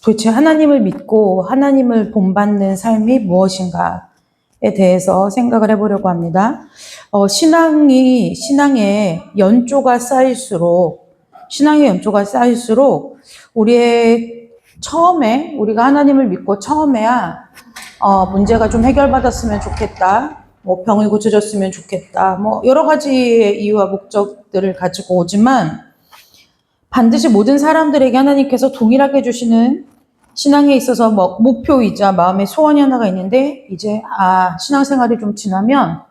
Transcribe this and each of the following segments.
도대체 하나님을 믿고 하나님을 본받는 삶이 무엇인가에 대해서 생각을 해보려고 합니다. 신앙의 연조가 쌓일수록, 우리가 하나님을 믿고 처음에야, 문제가 좀 해결받았으면 좋겠다. 병이 고쳐졌으면 좋겠다. 여러 가지의 이유와 목적들을 가지고 오지만, 반드시 모든 사람들에게 하나님께서 동일하게 주시는 신앙에 있어서 목표이자 마음의 소원이 하나가 있는데, 이제 신앙생활이 좀 지나면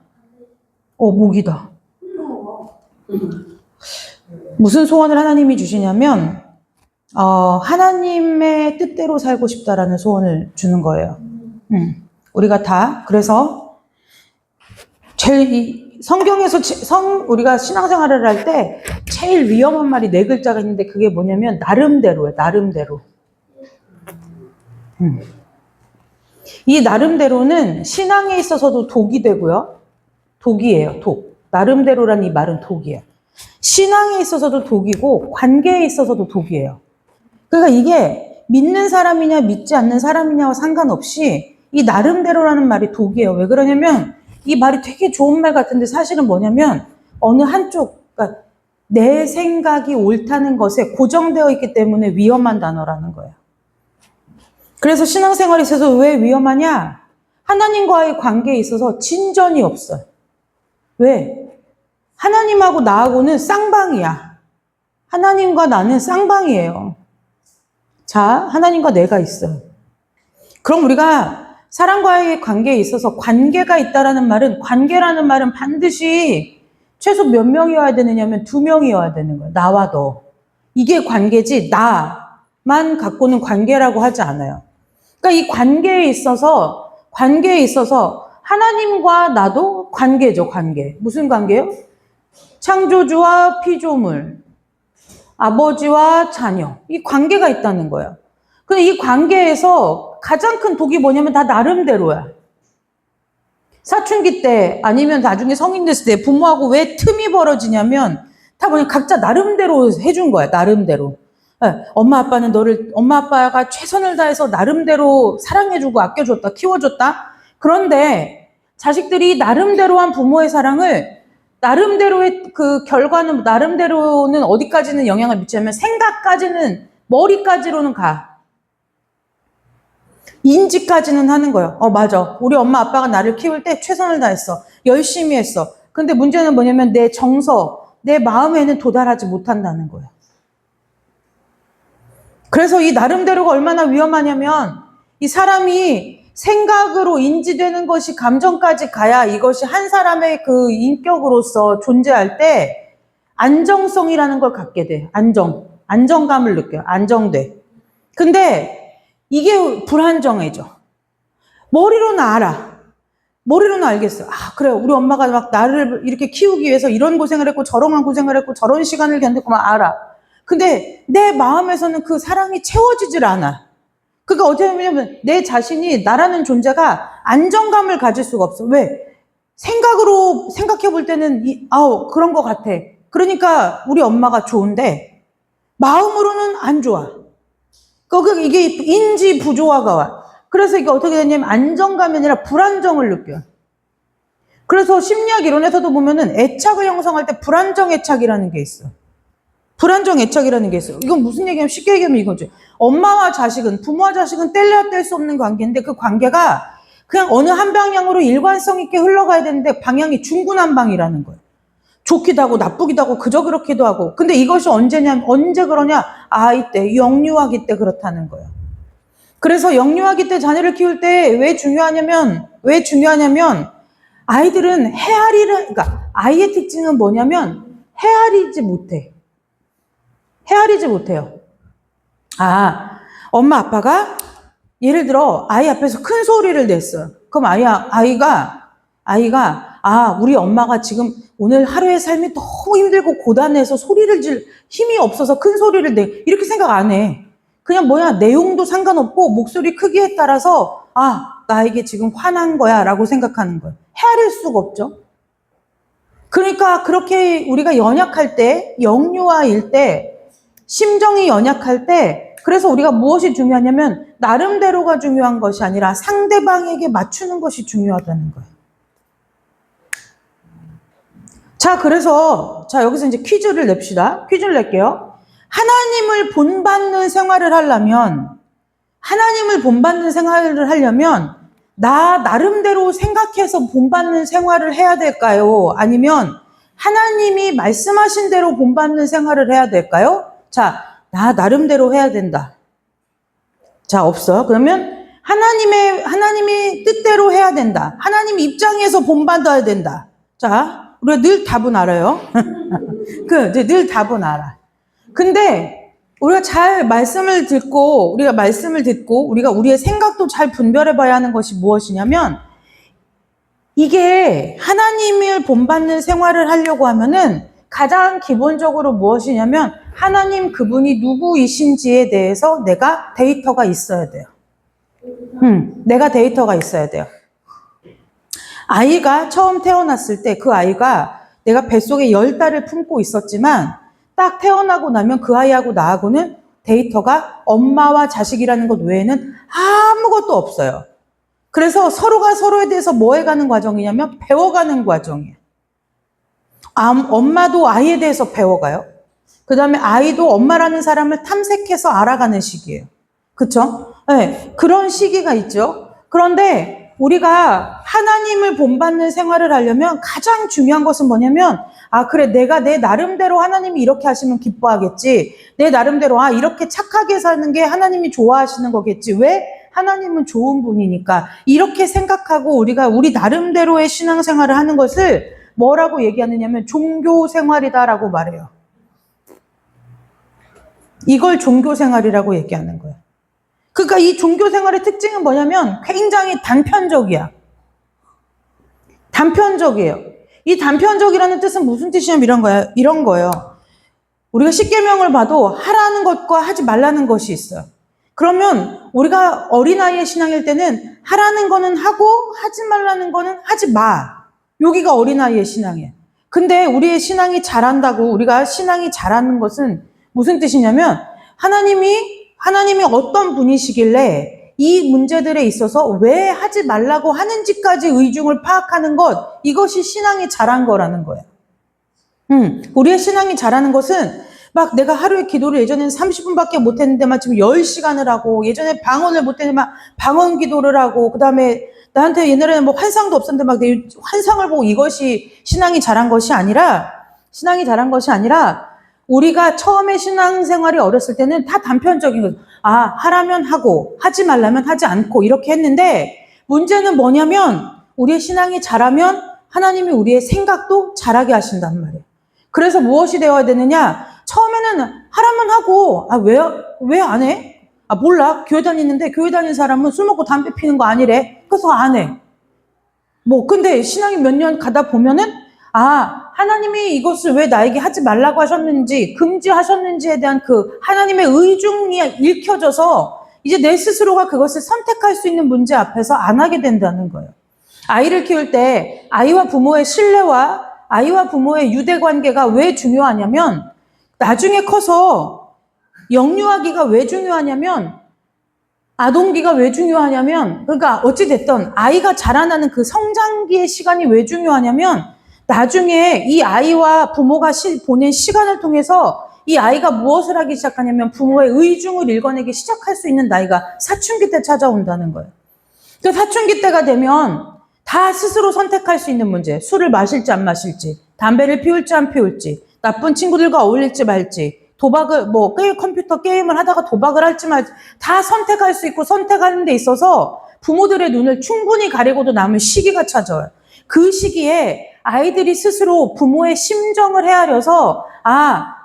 목이다. 무슨 소원을 하나님이 주시냐면 하나님의 뜻대로 살고 싶다라는 소원을 주는 거예요. 우리가 다 그래서 성경에서 우리가 신앙생활을 할 때 제일 위험한 말이 4글자가 있는데 그게 뭐냐면 나름대로예요. 나름대로. 이 나름대로는 신앙에 있어서도 독이 되고요. 독이에요. 독. 나름대로란 이 말은 독이에요. 신앙에 있어서도 독이고 관계에 있어서도 독이에요. 그러니까 이게 믿는 사람이냐 믿지 않는 사람이냐와 상관없이 이 나름대로라는 말이 독이에요. 왜 그러냐면 이 말이 되게 좋은 말 같은데 사실은 뭐냐면 어느 한쪽, 그러니까 내 생각이 옳다는 것에 고정되어 있기 때문에 위험한 단어라는 거예요. 그래서 신앙생활에 있어서 왜 위험하냐? 하나님과의 관계에 있어서 진전이 없어요. 왜? 하나님하고 나하고는 쌍방이야. 하나님과 나는 쌍방이에요. 자, 하나님과 내가 있어요. 그럼 우리가 사람과의 관계에 있어서 관계가 있다라는 말은, 관계라는 말은 반드시 최소 몇 명이어야 되느냐면 2명이어야 되는 거예요. 나와 너. 이게 관계지 나만 갖고는 관계라고 하지 않아요. 그러니까 이 관계에 있어서 하나님과 나도 관계죠. 관계. 무슨 관계요? 창조주와 피조물, 아버지와 자녀. 이 관계가 있다는 거예요. 근데 이 관계에서 가장 큰 독이 뭐냐면 다 나름대로야. 사춘기 때 아니면 나중에 성인 됐을 때 부모하고 왜 틈이 벌어지냐면 다 그냥 각자 나름대로 해준 거야. 나름대로. 엄마 아빠가 최선을 다해서 나름대로 사랑해주고 아껴줬다, 키워줬다. 그런데 자식들이 나름대로 한 부모의 사랑을 나름대로의 그 결과는 나름대로는 어디까지는 영향을 미치냐면 생각까지는 머리까지로는 가. 인지까지는 하는 거예요. 맞아. 우리 엄마 아빠가 나를 키울 때 최선을 다했어. 열심히 했어. 근데 문제는 뭐냐면 내 정서, 내 마음에는 도달하지 못한다는 거예요. 그래서 이 나름대로가 얼마나 위험하냐면 이 사람이 생각으로 인지되는 것이 감정까지 가야 이것이 한 사람의 그 인격으로서 존재할 때 안정성이라는 걸 갖게 돼. 안정감을 느껴요. 안정돼. 근데 이게 불안정해져. 머리로는 알아. 머리로는 알겠어. 그래. 우리 엄마가 막 나를 이렇게 키우기 위해서 이런 고생을 했고 저런 고생을 했고 저런 시간을 견뎠고 막 알아. 근데 내 마음에서는 그 사랑이 채워지질 않아. 그러니까 어떻게 보면 내 자신이 나라는 존재가 안정감을 가질 수가 없어. 왜? 생각으로 생각해 볼 때는 그런 것 같아. 그러니까 우리 엄마가 좋은데 마음으로는 안 좋아. 이게 인지 부조화가 와. 그래서 이게 어떻게 되냐면 안정감이 아니라 불안정을 느껴. 그래서 심리학 이론에서도 보면은 애착을 형성할 때 불안정 애착이라는 게 있어. 불안정 애착이라는 게 있어요. 이건 무슨 얘기냐면 쉽게 얘기하면 이거죠. 부모와 자식은 뗄래야 뗄 수 없는 관계인데 그 관계가 그냥 어느 한 방향으로 일관성 있게 흘러가야 되는데 방향이 중구난방이라는 거예요. 좋기도 하고 나쁘기도 하고 그저 그렇기도 하고. 근데 이것이 언제 그러냐? 아이 때, 영유아기 때 그렇다는 거예요. 그래서 영유아기 때 자녀를 키울 때 왜 중요하냐면 아이들은 그러니까 아이의 특징은 뭐냐면 헤아리지 못해요. 엄마 아빠가 예를 들어 아이 앞에서 큰 소리를 냈어요. 그럼 아이가 우리 엄마가 지금 오늘 하루의 삶이 너무 힘들고 고단해서 소리를 질 힘이 없어서 큰 소리를 내. 이렇게 생각 안 해. 그냥 내용도 상관없고 목소리 크기에 따라서 나에게 지금 화난 거야 라고 생각하는 거예요. 헤아릴 수가 없죠. 그러니까 그렇게 우리가 연약할 때, 영유아일 때, 심정이 연약할 때 그래서 우리가 무엇이 중요하냐면 나름대로가 중요한 것이 아니라 상대방에게 맞추는 것이 중요하다는 거예요. 자, 그래서 여기서 이제 퀴즈를 냅시다. 퀴즈를 낼게요. 하나님을 본받는 생활을 하려면 나 나름대로 생각해서 본받는 생활을 해야 될까요? 아니면 하나님이 말씀하신 대로 본받는 생활을 해야 될까요? 자, 나 나름대로 해야 된다. 자, 없어요. 그러면 하나님의 뜻대로 해야 된다. 하나님 입장에서 본받아야 된다. 자, 우리가 늘 답은 알아요. 늘 답은 알아. 근데 우리가 잘 말씀을 듣고 우리가 우리의 생각도 잘 분별해 봐야 하는 것이 무엇이냐면, 이게 하나님을 본받는 생활을 하려고 하면은 가장 기본적으로 무엇이냐면 하나님 그분이 누구이신지에 대해서 내가 데이터가 있어야 돼요. 내가 데이터가 있어야 돼요. 아이가 처음 태어났을 때 그 아이가 내가 뱃속에 10달을 품고 있었지만 딱 태어나고 나면 그 아이하고 나하고는 데이터가 엄마와 자식이라는 것 외에는 아무것도 없어요. 그래서 서로가 서로에 대해서 뭐 해가는 과정이냐면 배워가는 과정이에요. 엄마도 아이에 대해서 배워가요. 그 다음에 아이도 엄마라는 사람을 탐색해서 알아가는 시기예요. 그쵸? 네, 그런 시기가 있죠. 그런데 우리가 하나님을 본받는 생활을 하려면 가장 중요한 것은 뭐냐면, 그래, 내가 내 나름대로 하나님이 이렇게 하시면 기뻐하겠지. 내 나름대로, 이렇게 착하게 사는 게 하나님이 좋아하시는 거겠지. 왜? 하나님은 좋은 분이니까. 이렇게 생각하고 우리가 우리 나름대로의 신앙생활을 하는 것을 뭐라고 얘기하느냐면 종교생활이다라고 말해요. 이걸 종교생활이라고 얘기하는 거예요. 그러니까 이 종교생활의 특징은 뭐냐면 굉장히 단편적이야. 단편적이에요. 이 단편적이라는 뜻은 무슨 뜻이냐면 이런 거예요. 우리가 십계명을 봐도 하라는 것과 하지 말라는 것이 있어요. 그러면 우리가 어린아이의 신앙일 때는 하라는 거는 하고 하지 말라는 거는 하지 마. 여기가 어린아이의 신앙이에요. 근데 우리의 신앙이 자란다고, 우리가 신앙이 자라는 것은 무슨 뜻이냐면 하나님이 어떤 분이시길래 이 문제들에 있어서 왜 하지 말라고 하는지까지 의중을 파악하는 것, 이것이 신앙이 자란 거라는 거예요. 우리의 신앙이 자라는 것은 막 내가 하루에 기도를 예전에는 30분밖에 못했는데 막 지금 10시간을 하고, 예전에 방언을 못했는데 막 방언 기도를 하고, 그 다음에 나한테 옛날에는 뭐 환상도 없었는데 막 내 환상을 보고, 이것이 신앙이 자란 것이 아니라 우리가 처음에 신앙생활이 어렸을 때는 다 단편적인 거죠. 하라면 하고 하지 말라면 하지 않고 이렇게 했는데, 문제는 뭐냐면 우리의 신앙이 자라면 하나님이 우리의 생각도 자라게 하신단 말이에요. 그래서 무엇이 되어야 되느냐? 처음에는 하라면 하고, 왜 안 해? 몰라. 교회 다니는데 교회 다니는 사람은 술 먹고 담배 피는 거 아니래. 그래서 안 해. 근데 신앙이 몇 년 가다 보면은, 하나님이 이것을 왜 나에게 하지 말라고 하셨는지, 금지하셨는지에 대한 그 하나님의 의중이 읽혀져서 이제 내 스스로가 그것을 선택할 수 있는 문제 앞에서 안 하게 된다는 거예요. 아이를 키울 때 아이와 부모의 신뢰와 아이와 부모의 유대 관계가 왜 중요하냐면, 나중에 커서 영유아기가 왜 중요하냐면, 아동기가 왜 중요하냐면, 그러니까 어찌됐든 아이가 자라나는 그 성장기의 시간이 왜 중요하냐면, 나중에 이 아이와 부모가 보낸 시간을 통해서 이 아이가 무엇을 하기 시작하냐면 부모의 의중을 읽어내기 시작할 수 있는 나이가 사춘기 때 찾아온다는 거예요. 그 사춘기 때가 되면 다 스스로 선택할 수 있는 문제, 술을 마실지 안 마실지, 담배를 피울지 안 피울지, 나쁜 친구들과 어울릴지 말지, 도박을, 컴퓨터 게임을 하다가 도박을 할지 말지, 다 선택할 수 있고, 선택하는 데 있어서 부모들의 눈을 충분히 가리고도 남은 시기가 찾아와요. 그 시기에 아이들이 스스로 부모의 심정을 헤아려서,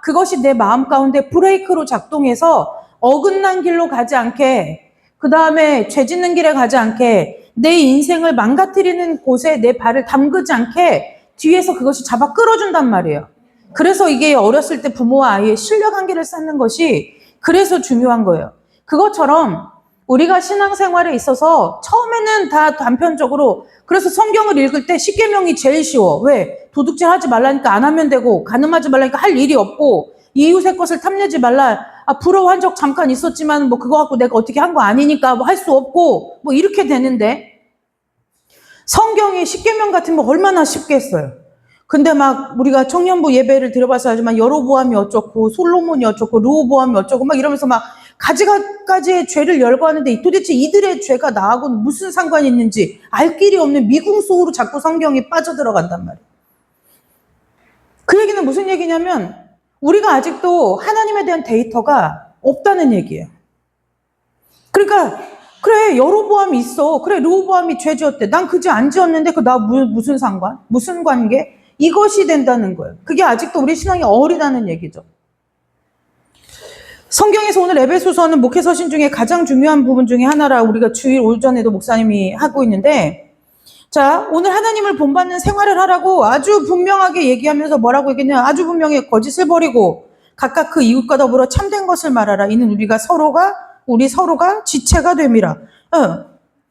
그것이 내 마음 가운데 브레이크로 작동해서 어긋난 길로 가지 않게, 그 다음에 죄 짓는 길에 가지 않게, 내 인생을 망가뜨리는 곳에 내 발을 담그지 않게 뒤에서 그것이 잡아 끌어준단 말이에요. 그래서 이게 어렸을 때 부모와 아이의 신뢰관계를 쌓는 것이 그래서 중요한 거예요. 그것처럼 우리가 신앙생활에 있어서 처음에는 다 단편적으로, 그래서 성경을 읽을 때 십계명이 제일 쉬워. 왜? 도둑질 하지 말라니까 안 하면 되고, 간음하지 말라니까 할 일이 없고, 이웃의 것을 탐내지 말라. 부러워한 적 잠깐 있었지만 뭐 그거 갖고 내가 어떻게 한 거 아니니까 뭐 할 수 없고 뭐 이렇게 되는데, 성경이 십계명 같은 거 얼마나 쉽게 했어요. 근데 막 우리가 청년부 예배를 들어봐서 알지만 여로보암이 어쩌고 솔로몬이 어쩌고 르호보암이 어쩌고 막 이러면서 막 가지가지의 죄를 열거하는데 도대체 이들의 죄가 나하고는 무슨 상관이 있는지 알 길이 없는 미궁 속으로 자꾸 성경이 빠져들어간단 말이에요. 그 얘기는 무슨 얘기냐면 우리가 아직도 하나님에 대한 데이터가 없다는 얘기예요. 그러니까 그래 여로보암이 있어. 그래 르호보암이 죄 지었대. 난 그 죄 안 지었는데 그 나 무슨 상관? 무슨 관계? 이것이 된다는 거예요. 그게 아직도 우리 신앙이 어리다는 얘기죠. 성경에서 오늘 에베소서는 목회서신 중에 가장 중요한 부분 중에 하나라 우리가 주일 오전에도 목사님이 하고 있는데, 자 오늘 하나님을 본받는 생활을 하라고 아주 분명하게 얘기하면서 뭐라고 얘기했냐, 아주 분명히 거짓을 버리고 각각 그 이웃과 더불어 참된 것을 말하라. 이는 우리 서로가 지체가 됨이라.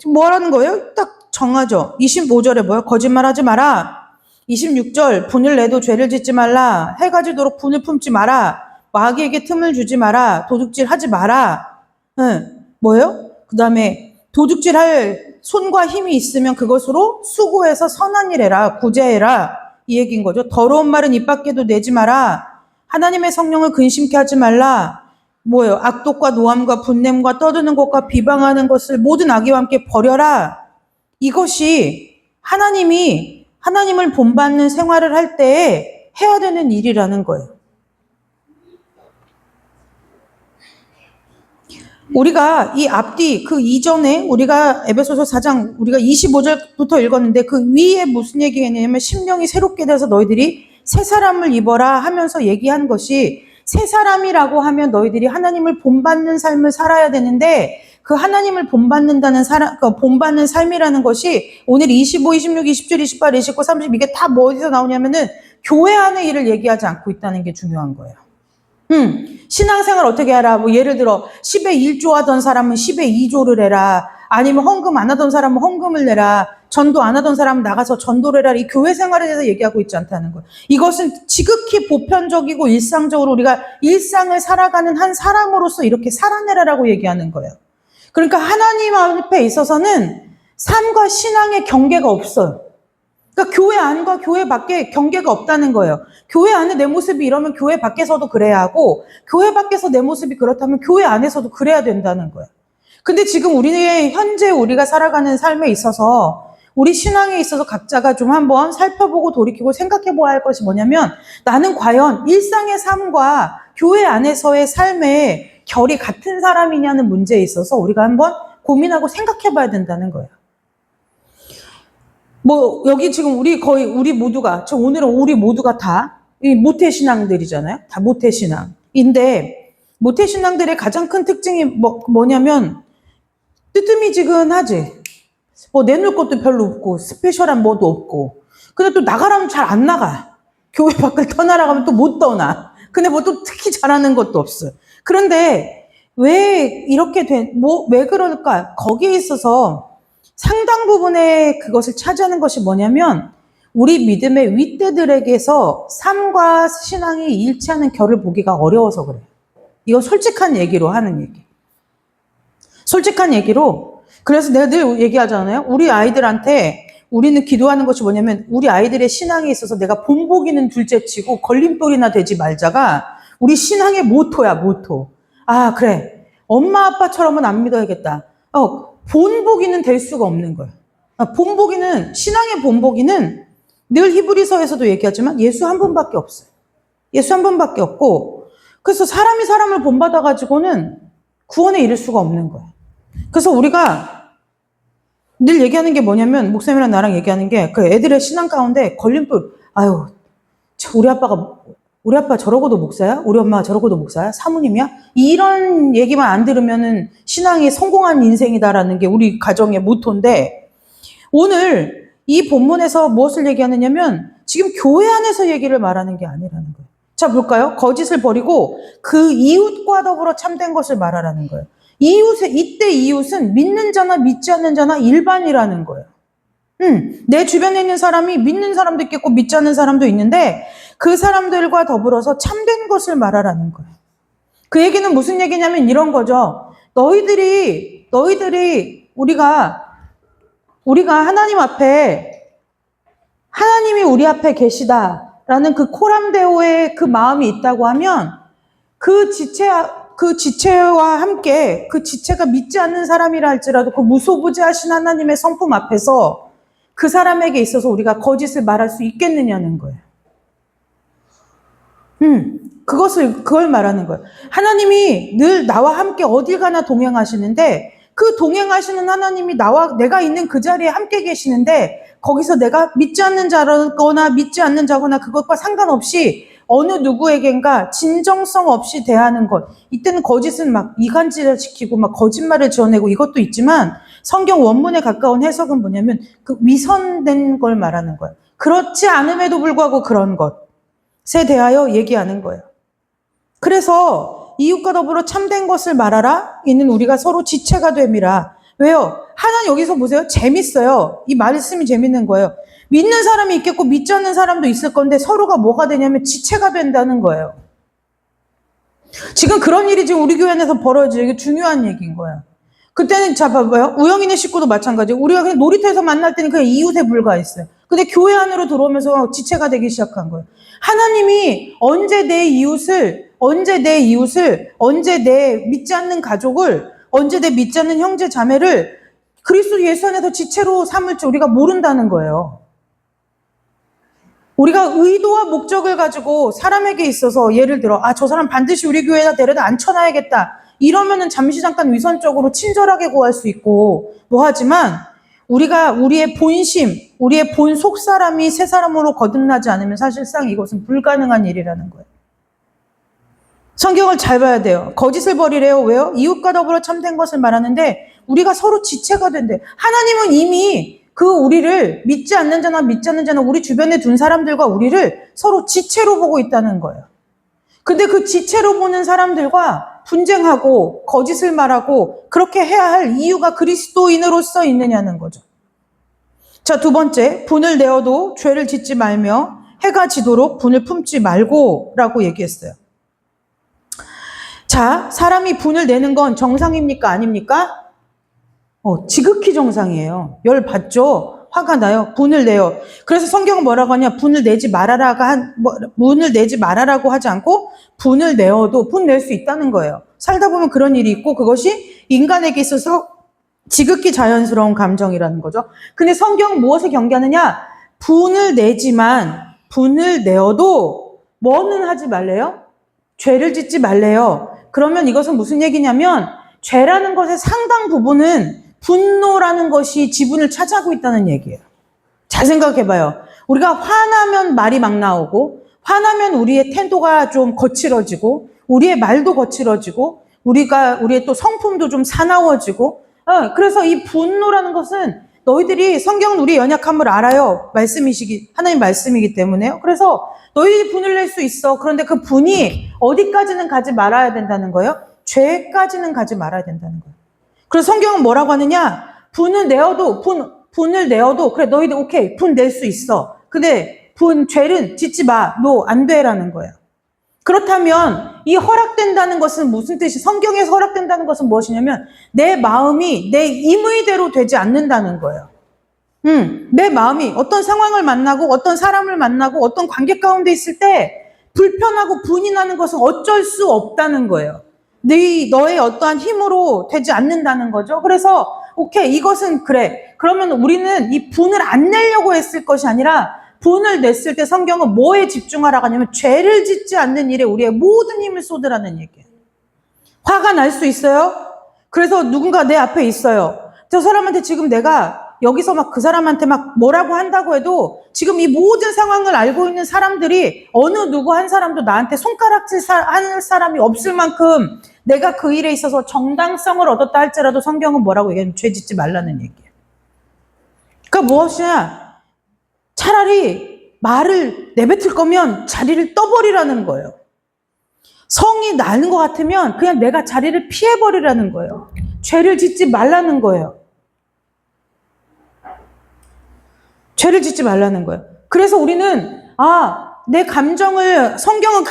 뭐라는 거예요? 딱 정하죠. 25절에 뭐예요? 거짓말하지 마라. 26절 분을 내도 죄를 짓지 말라. 해가 지도록 분을 품지 마라. 마귀에게 틈을 주지 마라. 도둑질 하지 마라. 뭐예요? 그 다음에 도둑질할 손과 힘이 있으면 그것으로 수고해서 선한 일 해라. 구제해라. 이 얘기인 거죠. 더러운 말은 입 밖에도 내지 마라. 하나님의 성령을 근심케 하지 말라. 뭐예요? 악독과 노함과 분냄과 떠드는 것과 비방하는 것을 모든 악의와 함께 버려라. 이것이 하나님을 본받는 생활을 할 때에 해야 되는 일이라는 거예요. 우리가 이 앞뒤 그 이전에 우리가 에베소서 4장 우리가 25절부터 읽었는데 그 위에 무슨 얘기가 있냐면 심령이 새롭게 돼서 너희들이 새 사람을 입어라 하면서 얘기한 것이, 새 사람이라고 하면 너희들이 하나님을 본받는 삶을 살아야 되는데 그 하나님을 본받는 삶이라는 것이 오늘 25, 26, 27, 28, 29, 30 이게 다 뭐 어디서 나오냐면은 교회 안의 일을 얘기하지 않고 있다는 게 중요한 거예요. 신앙생활 어떻게 하라? 뭐 예를 들어 10에 1조 하던 사람은 10에 2조를 해라. 아니면 헌금 안 하던 사람은 헌금을 내라. 전도 안 하던 사람은 나가서 전도를 해라. 이 교회 생활에 대해서 얘기하고 있지 않다는 거예요. 이것은 지극히 보편적이고 일상적으로 우리가 일상을 살아가는 한 사람으로서 이렇게 살아내라라고 얘기하는 거예요. 그러니까 하나님 앞에 있어서는 삶과 신앙의 경계가 없어요. 그러니까 교회 안과 교회 밖에 경계가 없다는 거예요. 교회 안에 내 모습이 이러면 교회 밖에서도 그래야 하고, 교회 밖에서 내 모습이 그렇다면 교회 안에서도 그래야 된다는 거예요. 근데 지금 현재 우리가 살아가는 삶에 있어서, 우리 신앙에 있어서 각자가 좀 한번 살펴보고 돌이키고 생각해 보아야 할 것이 뭐냐면, 나는 과연 일상의 삶과 교회 안에서의 삶의 결이 같은 사람이냐는 문제에 있어서 우리가 한번 고민하고 생각해 봐야 된다는 거예요. 뭐 여기 지금 우리 모두가 다 모태신앙들이잖아요. 다 모태신앙인데 모태신앙들의 가장 큰 특징이 뭐냐면 뜨뜨미지근하지. 뭐 내놓을 것도 별로 없고 스페셜한 뭐도 없고. 근데 또 나가라면 잘 안 나가. 교회 밖을 떠나라가면 또 못 떠나. 근데 뭐 또 특히 잘하는 것도 없어요. 그런데 왜 왜 그럴까? 거기에 있어서 상당 부분의 그것을 차지하는 것이 뭐냐면 우리 믿음의 윗대들에게서 삶과 신앙이 일치하는 결을 보기가 어려워서 그래요. 이건 솔직한 얘기로 하는 얘기. 솔직한 얘기로. 그래서 내가 늘 얘기하잖아요. 우리 아이들한테 우리는 기도하는 것이 뭐냐면 우리 아이들의 신앙에 있어서 내가 본보기는 둘째치고 걸림돌이나 되지 말자가 우리 신앙의 모토야, 모토. 아, 그래. 엄마 아빠처럼은 안 믿어야겠다. 본보기는 될 수가 없는 거예요. 신앙의 본보기는 늘 히브리서에서도 얘기하지만 예수 한 분밖에 없어요. 예수 한 분밖에 없고, 그래서 사람이 사람을 본받아가지고는 구원에 이를 수가 없는 거예요. 그래서 우리가 늘 얘기하는 게 뭐냐면, 목사님이랑 나랑 얘기하는 게, 그 애들의 신앙 가운데 걸림돌, 우리 아빠 저러고도 목사야? 우리 엄마가 저러고도 목사야? 사모님이야? 이런 얘기만 안 들으면은 신앙이 성공한 인생이다라는 게 우리 가정의 모토인데, 오늘 이 본문에서 무엇을 얘기하느냐면 지금 교회 안에서 얘기를 말하는 게 아니라는 거예요. 자, 볼까요? 거짓을 버리고 그 이웃과 더불어 참된 것을 말하라는 거예요. 이때 이웃은 믿는 자나 믿지 않는 자나 일반이라는 거예요. 내 주변에 있는 사람이 믿는 사람도 있겠고 믿지 않는 사람도 있는데 그 사람들과 더불어서 참된 것을 말하라는 거예요. 그 얘기는 무슨 얘기냐면 이런 거죠. 너희들이 우리가 하나님 앞에, 하나님이 우리 앞에 계시다라는 그 코람데오의 그 마음이 있다고 하면 그 지체와 함께 그 지체가 믿지 않는 사람이라 할지라도 그 무소부지하신 하나님의 성품 앞에서 그 사람에게 있어서 우리가 거짓을 말할 수 있겠느냐는 거예요. 그걸 말하는 거예요. 하나님이 늘 나와 함께 어딜 가나 동행하시는데 그 동행하시는 하나님이 내가 있는 그 자리에 함께 계시는데 거기서 내가 믿지 않는 자거나 믿지 않는 자거나 그것과 상관없이 어느 누구에겐가 진정성 없이 대하는 것. 이때는 거짓은 막 이간질을 시키고 막 거짓말을 지어내고 이것도 있지만 성경 원문에 가까운 해석은 뭐냐면 그 위선된 걸 말하는 거예요. 그렇지 않음에도 불구하고 그런 것에 대하여 얘기하는 거예요. 그래서 이웃과 더불어 참된 것을 말하라. 이는 우리가 서로 지체가 됨이라. 왜요? 하나님 여기서 보세요. 재밌어요. 이 말씀이 재밌는 거예요. 믿는 사람이 있겠고 믿지 않는 사람도 있을 건데 서로가 뭐가 되냐면 지체가 된다는 거예요. 지금 그런 일이 지금 우리 교회 안에서 벌어지고 이게 중요한 얘기인 거예요. 그때는 봐봐요. 우영이네 식구도 마찬가지예요. 우리가 그냥 놀이터에서 만날 때는 그냥 이웃에 불과했어요. 근데 교회 안으로 들어오면서 지체가 되기 시작한 거예요. 하나님이 언제 내 이웃을, 언제 내 믿지 않는 가족을, 언제 내 믿지 않는 형제 자매를 그리스도 예수 안에서 지체로 삼을지 우리가 모른다는 거예요. 우리가 의도와 목적을 가지고 사람에게 있어서 예를 들어 저 사람 반드시 우리 교회에다 데려다 앉혀놔야겠다. 이러면은 잠시 잠깐 위선적으로 친절하게 구할 수 있고 하지만 우리가 우리의 본심, 우리의 본 속사람이 새 사람으로 거듭나지 않으면 사실상 이것은 불가능한 일이라는 거예요. 성경을 잘 봐야 돼요. 거짓을 버리래요. 왜요? 이웃과 더불어 참된 것을 말하는데 우리가 서로 지체가 된대. 하나님은 이미 우리를 믿지 않는 자나 우리 주변에 둔 사람들과 우리를 서로 지체로 보고 있다는 거예요. 근데 그 지체로 보는 사람들과 분쟁하고 거짓을 말하고 그렇게 해야 할 이유가 그리스도인으로서 있느냐는 거죠. 자, 두 번째, 분을 내어도 죄를 짓지 말며 해가 지도록 분을 품지 말고 라고 얘기했어요. 자, 사람이 분을 내는 건 정상입니까? 아닙니까? 지극히 정상이에요. 열 받죠? 화가 나요. 분을 내요. 그래서 성경은 뭐라고 하냐? 분을 내지 말아라고 하지 않고 분을 내어도 분 낼 수 있다는 거예요. 살다 보면 그런 일이 있고 그것이 인간에게 있어서 지극히 자연스러운 감정이라는 거죠. 근데 성경은 무엇을 경계하느냐? 분을 내지만 분을 내어도 뭐는 하지 말래요? 죄를 짓지 말래요. 그러면 이것은 무슨 얘기냐면 죄라는 것의 상당 부분은 분노라는 것이 지분을 차지하고 있다는 얘기예요. 잘 생각해봐요. 우리가 화나면 말이 막 나오고 화나면 우리의 태도가 좀 거칠어지고 우리의 말도 거칠어지고 우리의 또 성품도 좀 사나워지고 그래서 이 분노라는 것은 너희들이 성경은 우리의 연약함을 알아요. 하나님 말씀이기 때문에요. 그래서 너희들이 분을 낼 수 있어. 그런데 그 분이 어디까지는 가지 말아야 된다는 거예요? 죄까지는 가지 말아야 된다는 거예요. 그래서 성경은 뭐라고 하느냐? 분을 내어도 그래 너희들 오케이 분 낼 수 있어. 근데 죄는 짓지 마. 안 돼라는 거예요. 그렇다면 이 허락된다는 것은 무슨 뜻이? 성경에서 허락된다는 것은 무엇이냐면 내 마음이 내 임의대로 되지 않는다는 거예요. 내 마음이 어떤 상황을 만나고 어떤 사람을 만나고 어떤 관계 가운데 있을 때 불편하고 분이 나는 것은 어쩔 수 없다는 거예요. 너의 어떠한 힘으로 되지 않는다는 거죠. 그래서 오케이 이것은 그래. 그러면 우리는 이 분을 안 내려고 했을 것이 아니라 분을 냈을 때 성경은 뭐에 집중하라고 하냐면 죄를 짓지 않는 일에 우리의 모든 힘을 쏟으라는 얘기예요. 화가 날 수 있어요. 그래서 누군가 내 앞에 있어요. 저 사람한테 지금 내가 여기서 막 그 사람한테 막 뭐라고 한다고 해도 지금 이 모든 상황을 알고 있는 사람들이 어느 누구 한 사람도 나한테 손가락질 하는 사람이 없을 만큼 내가 그 일에 있어서 정당성을 얻었다 할지라도 성경은 뭐라고 얘기하면 죄 짓지 말라는 얘기예요. 그러니까 무엇이냐? 차라리 말을 내뱉을 거면 자리를 떠버리라는 거예요. 성이 나는 것 같으면 그냥 내가 자리를 피해버리라는 거예요. 죄를 짓지 말라는 거예요. 죄를 짓지 말라는 거예요. 그래서 우리는 내 감정을, 성경은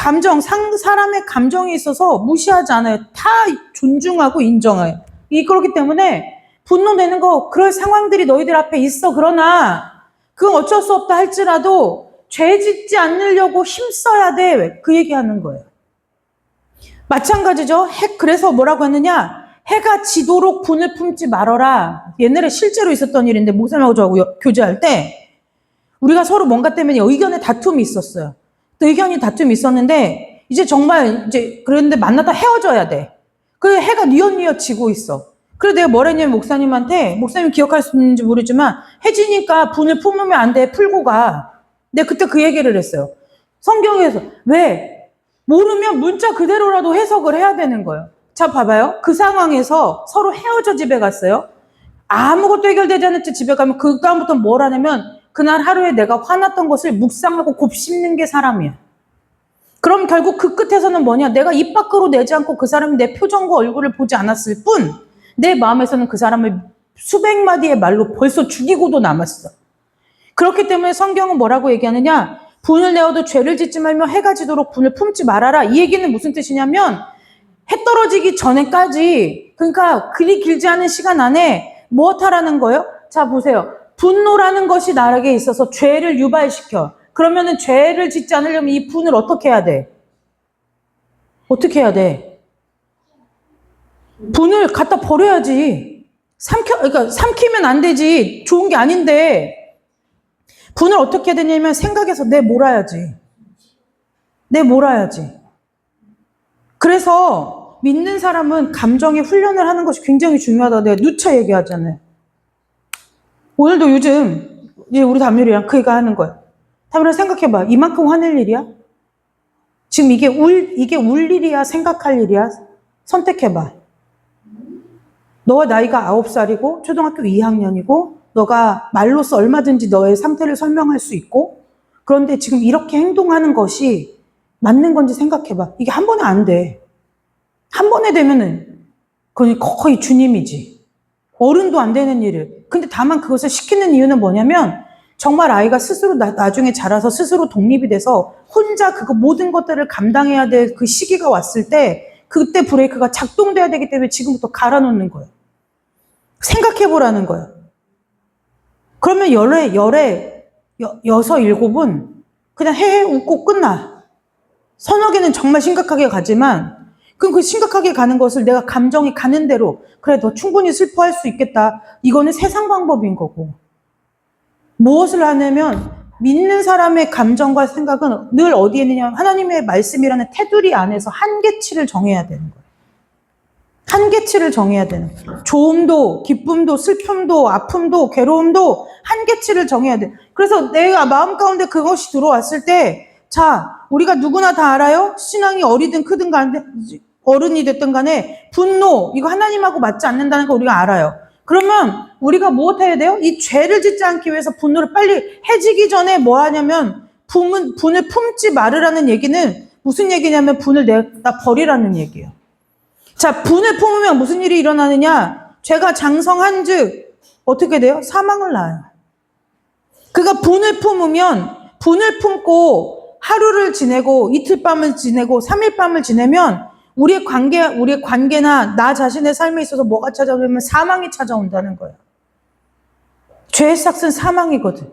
사람의 감정이 있어서 무시하지 않아요. 다 존중하고 인정해요. 그렇기 때문에 분노되는 거, 그럴 상황들이 너희들 앞에 있어. 그러나 그건 어쩔 수 없다 할지라도 죄 짓지 않으려고 힘써야 돼. 그 얘기하는 거예요. 마찬가지죠. 그래서 뭐라고 했느냐? 해가 지도록 분을 품지 말아라. 옛날에 실제로 있었던 일인데 목사님하고 저하고 교제할 때 우리가 서로 뭔가 때문에 의견의 다툼이 있었어요. 의견이 다툼이 있었는데 이제 정말 이제 그런데 만나다 헤어져야 돼. 그래 해가 뉘엿뉘엿 지고 있어. 그래서 내가 뭐라 했냐면 목사님한테, 목사님 기억할 수 있는지 모르지만 해지니까 분을 품으면 안 돼. 풀고 가. 내가 그때 그 얘기를 했어요. 성경에서 왜? 모르면 문자 그대로라도 해석을 해야 되는 거예요. 자 봐봐요. 그 상황에서 서로 헤어져 집에 갔어요. 아무것도 해결되지 않은 채 집에 가면 그 다음부터 뭘 하냐면 그날 하루에 내가 화났던 것을 묵상하고 곱씹는 게 사람이야. 그럼 결국 그 끝에서는 뭐냐? 내가 입 밖으로 내지 않고 그 사람이 내 표정과 얼굴을 보지 않았을 뿐 내 마음에서는 그 사람을 수백 마디의 말로 벌써 죽이고도 남았어. 그렇기 때문에 성경은 뭐라고 얘기하느냐? 분을 내어도 죄를 짓지 말며 해가 지도록 분을 품지 말아라. 이 얘기는 무슨 뜻이냐면 해 떨어지기 전에까지, 그러니까 그리 길지 않은 시간 안에 무엇하라는 거예요? 자 보세요. 분노라는 것이 나에게 있어서 죄를 유발시켜. 그러면은 죄를 짓지 않으려면 이 분을 어떻게 해야 돼? 어떻게 해야 돼? 분을 갖다 버려야지. 그러니까 삼키면 안 되지. 좋은 게 아닌데. 분을 어떻게 해야 되냐면 생각해서 내몰아야지. 그래서 믿는 사람은 감정의 훈련을 하는 것이 굉장히 중요하다. 내가 누차 얘기하잖아요. 오늘도 요즘 이제 우리 담율이랑 그 얘기 하는 거야. 담율아 생각해봐. 이만큼 화낼 일이야? 지금 이게 울 일이야? 생각할 일이야? 선택해봐. 너와 나이가 9살이고 초등학교 2학년이고 너가 말로써 얼마든지 너의 상태를 설명할 수 있고 그런데 지금 이렇게 행동하는 것이 맞는 건지 생각해봐. 이게 한 번에 안 돼. 한 번에 되면은 그건 거의 주님이지. 어른도 안 되는 일을. 근데 다만 그것을 시키는 이유는 뭐냐면 정말 아이가 스스로 나중에 자라서 스스로 독립이 돼서 혼자 그거 모든 것들을 감당해야 될 그 시기가 왔을 때 그때 브레이크가 작동돼야 되기 때문에 지금부터 갈아놓는 거예요. 생각해보라는 거예요. 그러면 여섯, 일곱은 그냥 헤헤 웃고 끝나. 서너 개는 정말 심각하게 가지만 그럼 그 심각하게 가는 것을 내가 감정이 가는 대로 그래 너 충분히 슬퍼할 수 있겠다. 이거는 세상 방법인 거고. 무엇을 하냐면 믿는 사람의 감정과 생각은 늘 어디에 있느냐 하나님의 말씀이라는 테두리 안에서 한계치를 정해야 되는 거예요. 한계치를 정해야 되는 거예요. 좋음도 기쁨도 슬픔도 아픔도 괴로움도 한계치를 정해야 돼. 그래서 내가 마음 가운데 그것이 들어왔을 때 자 우리가 누구나 다 알아요. 신앙이 어리든 크든 간에 어른이 됐든 간에 분노 이거 하나님하고 맞지 않는다는 거 우리가 알아요. 그러면 우리가 무엇 해야 돼요? 이 죄를 짓지 않기 위해서 분노를 빨리 해지기 전에 뭐 하냐면 분을 품지 말으라는 얘기는 무슨 얘기냐면 분을 내다 버리라는 얘기예요. 자, 분을 품으면 무슨 일이 일어나느냐? 죄가 장성한 즉 어떻게 돼요? 사망을 낳아요. 그러니까 분을 품고 하루를 지내고 이틀 밤을 지내고 3일 밤을 지내면 우리의 관계나 나 자신의 삶에 있어서 뭐가 찾아오냐면 사망이 찾아온다는 거예요. 죄의 싹은 사망이거든.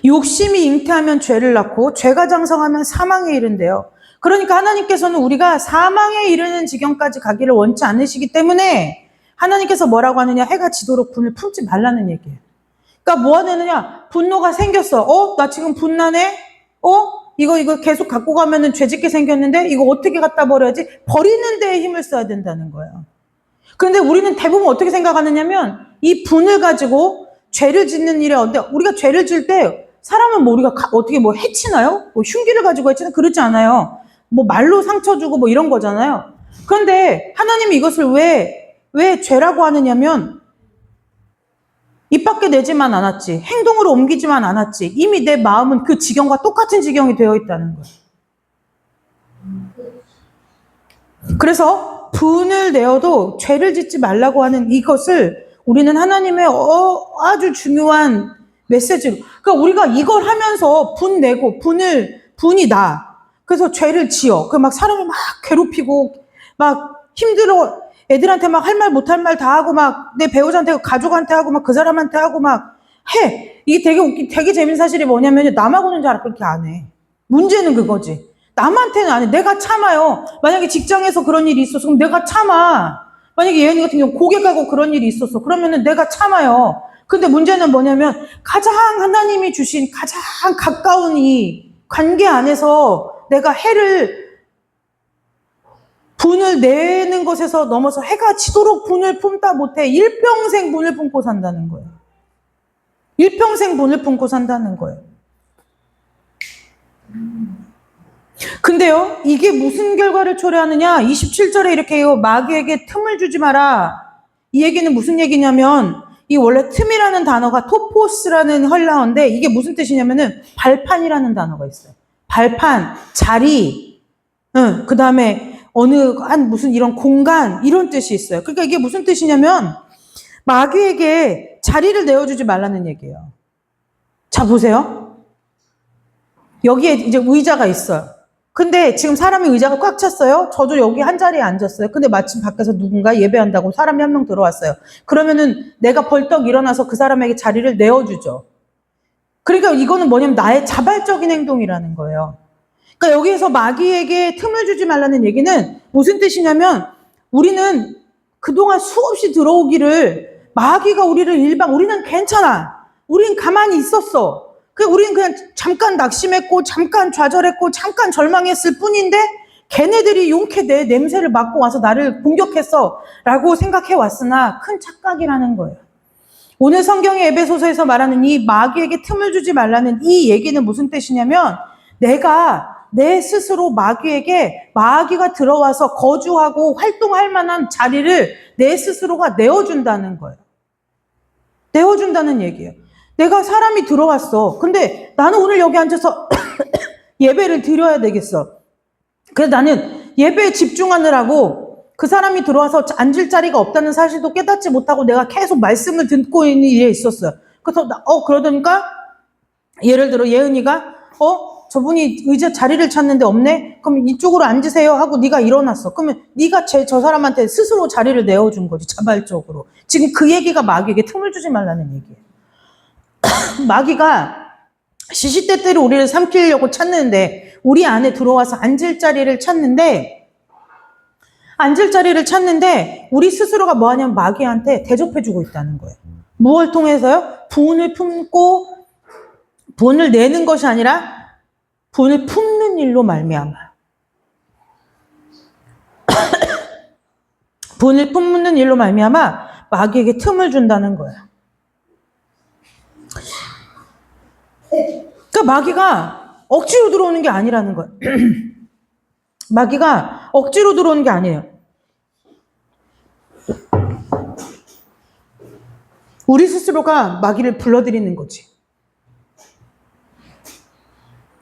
욕심이 잉태하면 죄를 낳고 죄가 장성하면 사망에 이른대요. 그러니까 하나님께서는 우리가 사망에 이르는 지경까지 가기를 원치 않으시기 때문에 하나님께서 뭐라고 하느냐? 해가 지도록 분을 품지 말라는 얘기예요. 그러니까 뭐 하느냐? 분노가 생겼어. 나 지금 분나네? 이거 계속 갖고 가면은 죄짓게 생겼는데 이거 어떻게 갖다 버려야지? 버리는 데에 힘을 써야 된다는 거예요. 그런데 우리는 대부분 어떻게 생각하느냐면 이 분을 가지고 죄를 짓는 일에 우리가 죄를 질 때 사람은 뭐 우리가 어떻게 뭐 해치나요? 뭐 흉기를 가지고 해치나? 그렇지 않아요. 뭐 말로 상처 주고 뭐 이런 거잖아요. 그런데 하나님이 이것을 왜 죄라고 하느냐면 입 밖에 내지만 않았지. 행동으로 옮기지만 않았지. 이미 내 마음은 그 지경과 똑같은 지경이 되어 있다는 거예요. 그래서 분을 내어도 죄를 짓지 말라고 하는 이것을 우리는 하나님의 아주 중요한 메시지로. 그러니까 우리가 이걸 하면서 분이 나. 그래서 죄를 지어. 그 막 사람을 막 괴롭히고, 막 힘들어. 애들한테 막 할 말 못할 말 다 하고, 막 내 배우자한테, 가족한테 하고, 막 그 사람한테 하고, 막 해. 이게 되게 재밌는 사실이 뭐냐면, 남하고는 잘 그렇게 안 해. 문제는 그거지. 남한테는 안 해. 내가 참아요. 만약에 직장에서 그런 일이 있었어. 그럼 내가 참아. 만약에 예은이 같은 경우 고객하고 그런 일이 있었어. 그러면은 내가 참아요. 근데 문제는 뭐냐면 가장 하나님이 주신 가장 가까운 이 관계 안에서 내가 분을 내는 것에서 넘어서 해가 지도록 분을 품다 못해 일평생 분을 품고 산다는 거예요. 일평생 분을 품고 산다는 거예요. 근데요, 이게 무슨 결과를 초래하느냐? 27절에 이렇게 해요. 마귀에게 틈을 주지 마라. 이 얘기는 무슨 얘기냐면, 이 원래 틈이라는 단어가 토포스라는 헬라어인데, 이게 무슨 뜻이냐면은 발판이라는 단어가 있어요. 발판, 자리, 그 다음에 무슨 이런 공간, 이런 뜻이 있어요. 그러니까 이게 무슨 뜻이냐면, 마귀에게 자리를 내어주지 말라는 얘기예요. 자, 보세요. 여기에 이제 의자가 있어요. 근데 지금 사람이 의자가 꽉 찼어요. 저도 여기 한 자리에 앉았어요. 근데 마침 밖에서 누군가 예배한다고 사람이 한 명 들어왔어요. 그러면은 내가 벌떡 일어나서 그 사람에게 자리를 내어주죠. 그러니까 이거는 뭐냐면 나의 자발적인 행동이라는 거예요. 그러니까 여기에서 마귀에게 틈을 주지 말라는 얘기는 무슨 뜻이냐면 우리는 그동안 수없이 들어오기를 마귀가 우리는 괜찮아. 우린 가만히 있었어. 우리는 그냥 잠깐 낙심했고, 잠깐 좌절했고, 잠깐 절망했을 뿐인데, 걔네들이 용케 내 냄새를 맡고 와서 나를 공격했어. 라고 생각해 왔으나, 큰 착각이라는 거예요. 오늘 성경의 에베소서에서 말하는 이 마귀에게 틈을 주지 말라는 이 얘기는 무슨 뜻이냐면, 내가 내 스스로 마귀가 들어와서 거주하고 활동할 만한 자리를 내 스스로가 내어준다는 거예요. 내어준다는 얘기예요. 내가 사람이 들어왔어. 근데 나는 오늘 여기 앉아서 예배를 드려야 되겠어. 그래서 나는 예배에 집중하느라고 그 사람이 들어와서 앉을 자리가 없다는 사실도 깨닫지 못하고 내가 계속 말씀을 듣고 있는 일에 있었어요. 그래서 그러니까 예를 들어 예은이가 저분이 의자 자리를 찾는데 없네? 그럼 이쪽으로 앉으세요 하고 네가 일어났어. 그러면 네가 저 사람한테 스스로 자리를 내어준 거지, 자발적으로. 지금 그 얘기가 마귀에게 틈을 주지 말라는 얘기예요. 마귀가 시시때때로 우리를 삼키려고 찾는데 우리 안에 들어와서 앉을 자리를 찾는데 우리 스스로가 뭐하냐면 마귀한테 대접해주고 있다는 거예요. 무엇을 통해서요? 분을 품고 분을 내는 것이 아니라 분을 품는 일로 말미암아. 분을 품는 일로 말미암아 마귀에게 틈을 준다는 거예요. 그러니까 마귀가 억지로 들어오는 게 아니라는 거예요. 마귀가 억지로 들어오는 게 아니에요. 우리 스스로가 마귀를 불러들이는 거지.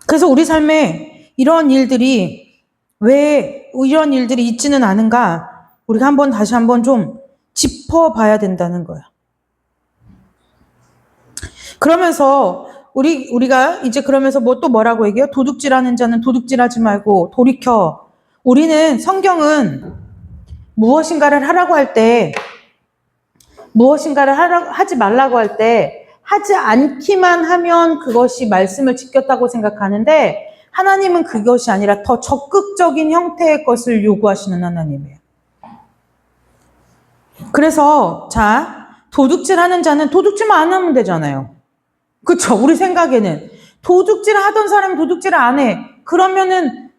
그래서 우리 삶에 왜 이런 일들이 있지는 않은가 우리가 다시 한번 좀 짚어봐야 된다는 거예요. 그러면서 우리가 이제 그러면서 또 뭐라고 얘기해요? 도둑질하는 자는 도둑질하지 말고 돌이켜. 우리는 성경은 무엇인가를 하라고 할 때, 하지 말라고 할 때, 하지 않기만 하면 그것이 말씀을 지켰다고 생각하는데, 하나님은 그것이 아니라 더 적극적인 형태의 것을 요구하시는 하나님이에요. 그래서, 도둑질하는 자는 도둑질만 안 하면 되잖아요. 그쵸? 우리 생각에는. 도둑질 하던 사람이 도둑질을 안 해. 그러면은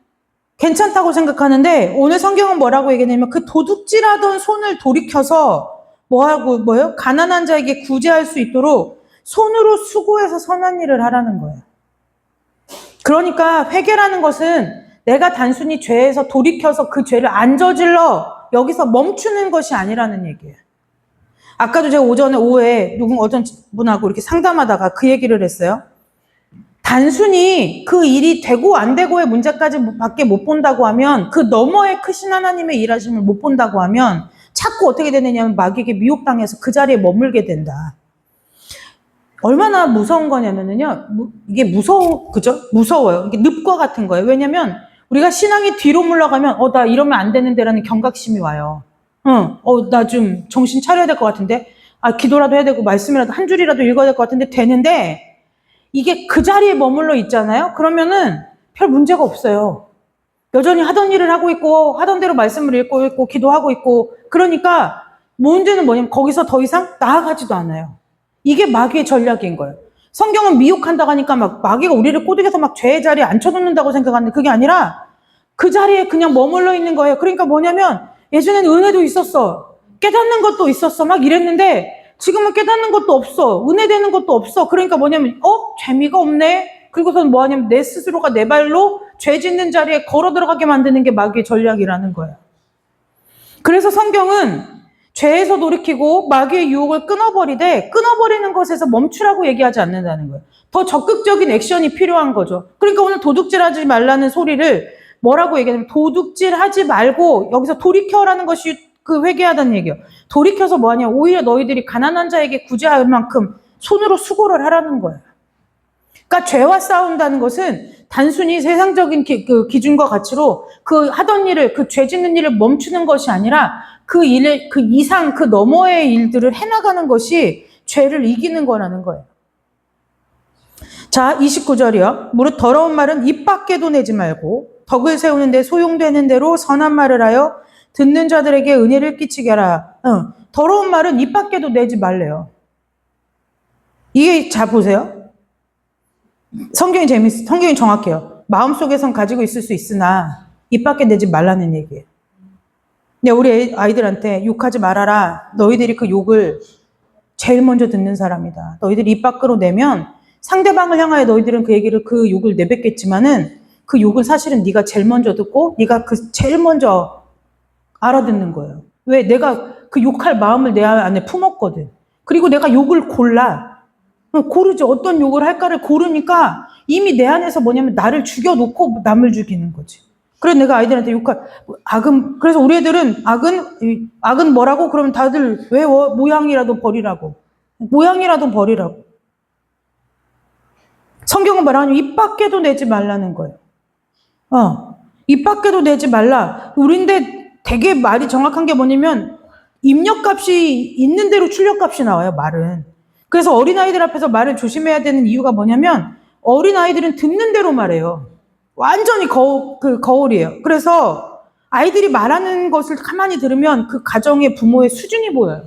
괜찮다고 생각하는데, 오늘 성경은 뭐라고 얘기하냐면, 그 도둑질하던 손을 돌이켜서, 가난한 자에게 구제할 수 있도록 손으로 수고해서 선한 일을 하라는 거예요. 그러니까 회개라는 것은 내가 단순히 죄에서 돌이켜서 그 죄를 안 저질러 여기서 멈추는 것이 아니라는 얘기예요. 아까도 제가 오후에 어떤 분하고 이렇게 상담하다가 그 얘기를 했어요. 단순히 그 일이 되고 안 되고의 문제까지 밖에 못 본다고 하면, 그 너머의 크신 하나님의 일하심을 못 본다고 하면 자꾸 어떻게 되느냐면 마귀에게 미혹당해서 그 자리에 머물게 된다. 얼마나 무서운 거냐면은요, 이게 그죠? 무서워요. 이게 늪과 같은 거예요. 왜냐면 우리가 신앙이 뒤로 물러가면, 나 이러면 안 되는데라는 경각심이 와요. 나 좀 정신 차려야 될 것 같은데, 기도라도 해야 되고, 말씀이라도 한 줄이라도 읽어야 될 것 같은데, 되는데, 이게 그 자리에 머물러 있잖아요? 그러면은 별 문제가 없어요. 여전히 하던 일을 하고 있고, 하던 대로 말씀을 읽고 있고, 기도하고 있고, 그러니까 문제는 뭐냐면 거기서 더 이상 나아가지도 않아요. 이게 마귀의 전략인 거예요. 성경은 미혹한다고 하니까 막 마귀가 우리를 꼬드겨서 막 죄의 자리에 앉혀놓는다고 생각하는데 그게 아니라 그 자리에 그냥 머물러 있는 거예요. 그러니까 뭐냐면 예전에는 은혜도 있었어. 깨닫는 것도 있었어. 막 이랬는데 지금은 깨닫는 것도 없어. 은혜 되는 것도 없어. 그러니까 뭐냐면 재미가 없네. 그리고선 뭐하냐면 내 스스로가 내 발로 죄 짓는 자리에 걸어 들어가게 만드는 게 마귀의 전략이라는 거예요. 그래서 성경은 죄에서 돌이키고 마귀의 유혹을 끊어버리는 것에서 멈추라고 얘기하지 않는다는 거예요. 더 적극적인 액션이 필요한 거죠. 그러니까 오늘 도둑질하지 말라는 소리를 뭐라고 얘기하냐면 도둑질하지 말고 여기서 돌이켜라는 것이 그 회개하다는 얘기예요. 돌이켜서 뭐하냐, 오히려 너희들이 가난한 자에게 구제할 만큼 손으로 수고를 하라는 거예요. 그러니까 죄와 싸운다는 것은 단순히 세상적인 그 기준과 가치로 그 하던 일을, 그 죄 짓는 일을 멈추는 것이 아니라 그 일을, 그 이상, 그 너머의 일들을 해나가는 것이 죄를 이기는 거라는 거예요. 자, 29절이요. 무릇 더러운 말은 입 밖에도 내지 말고 덕을 세우는 데 소용되는 대로 선한 말을 하여 듣는 자들에게 은혜를 끼치게 하라. 더러운 말은 입 밖에도 내지 말래요. 이게 자 보세요. 성경이 정확해요. 마음속에선 가지고 있을 수 있으나 입 밖에 내지 말라는 얘기예요. 근데 우리 아이들한테 욕하지 말아라. 너희들이 그 욕을 제일 먼저 듣는 사람이다. 너희들이 입 밖으로 내면 상대방을 향하여 너희들은 그 욕을 내뱉겠지만은 그 욕을 사실은 네가 제일 먼저 듣고 네가 그 제일 먼저 알아듣는 거예요. 왜? 내가 그 욕할 마음을 내 안에 품었거든. 그리고 내가 욕을 고르지. 어떤 욕을 할까를 고르니까 이미 내 안에서 뭐냐면 나를 죽여놓고 남을 죽이는 거지. 그래서 내가 아이들한테 그래서 우리 애들은 악은 뭐라고? 그러면 다들 외워. 모양이라도 버리라고. 성경은 말하면 입 밖에도 내지 말라는 거예요. 입 밖에도 내지 말라. 우린데 되게 말이 정확한 게 뭐냐면 입력값이 있는 대로 출력값이 나와요, 말은. 그래서 어린아이들 앞에서 말을 조심해야 되는 이유가 뭐냐면 어린아이들은 듣는 대로 말해요. 완전히 거울이에요. 그래서 아이들이 말하는 것을 가만히 들으면 그 가정의 부모의 수준이 보여요.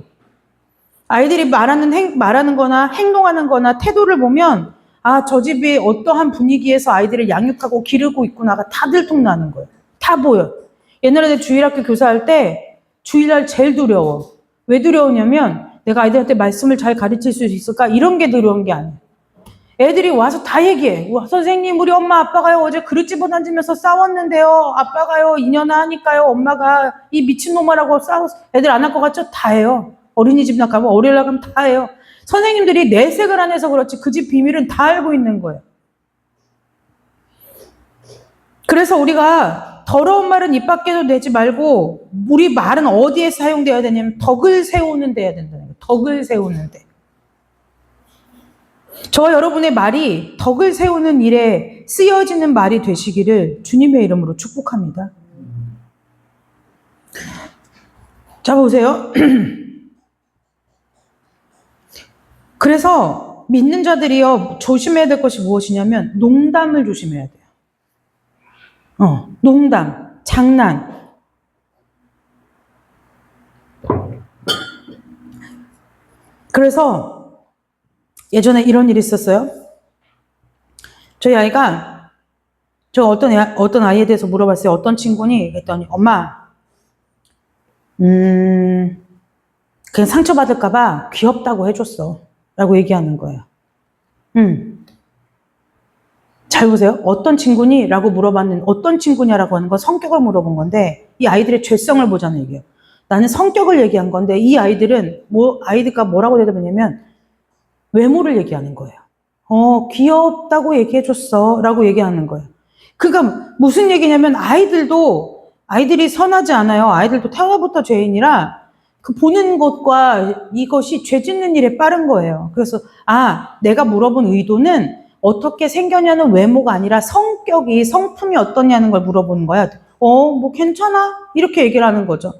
아이들이 말하는 거나 행동하는 거나 태도를 보면 저 집이 어떠한 분위기에서 아이들을 양육하고 기르고 있구나가 다 들통나는 거예요. 다 보여. 옛날에 주일학교 교사할 때 주일날 제일 두려워. 왜 두려우냐면 내가 아이들한테 말씀을 잘 가르칠 수 있을까? 이런 게 두려운 게 아니에요. 애들이 와서 다 얘기해. 선생님, 우리 엄마 아빠가요 어제 그릇 집어던지면서 싸웠는데요. 아빠가요 이년아 하니까요 엄마가 이 미친놈아라고 싸웠어. 애들 안 할 것 같죠? 다 해요. 어린이집 가면 어린이날 가면 다 해요. 선생님들이 내색을 안 해서 그렇지 그 집 비밀은 다 알고 있는 거예요. 그래서 우리가 더러운 말은 입 밖에도 내지 말고 우리 말은 어디에 사용되어야 되냐면 덕을 세우는 데 해야 된다는 거예요. 덕을 세우는 데. 저와 여러분의 말이 덕을 세우는 일에 쓰여지는 말이 되시기를 주님의 이름으로 축복합니다. 자, 보세요. 그래서 믿는 자들이요 조심해야 될 것이 무엇이냐면 농담을 조심해야 돼요. 농담, 장난. 그래서 예전에 이런 일이 있었어요. 저희 아이가 어떤 아이에 대해서 물어봤어요. 어떤 친구니? 그랬더니 엄마 그냥 상처받을까봐 귀엽다고 해줬어 라고 얘기하는 거예요. 잘 보세요. 어떤 친구니? 라고 물어봤는데 어떤 친구냐라고 하는 건 성격을 물어본 건데 이 아이들의 죄성을 보자는 얘기예요. 나는 성격을 얘기한 건데 이 아이들은 아이들과 뭐라고 대답했냐면 외모를 얘기하는 거예요. 귀엽다고 얘기해줬어 라고 얘기하는 거예요. 그러니까 무슨 얘기냐면 아이들이 선하지 않아요. 아이들도 태어나부터 죄인이라 그 보는 것과 이것이 죄 짓는 일에 빠른 거예요. 그래서 내가 물어본 의도는 어떻게 생겼냐는 외모가 아니라 성격이, 성품이 어떠냐는 걸 물어보는 거야. 뭐 괜찮아? 이렇게 얘기를 하는 거죠.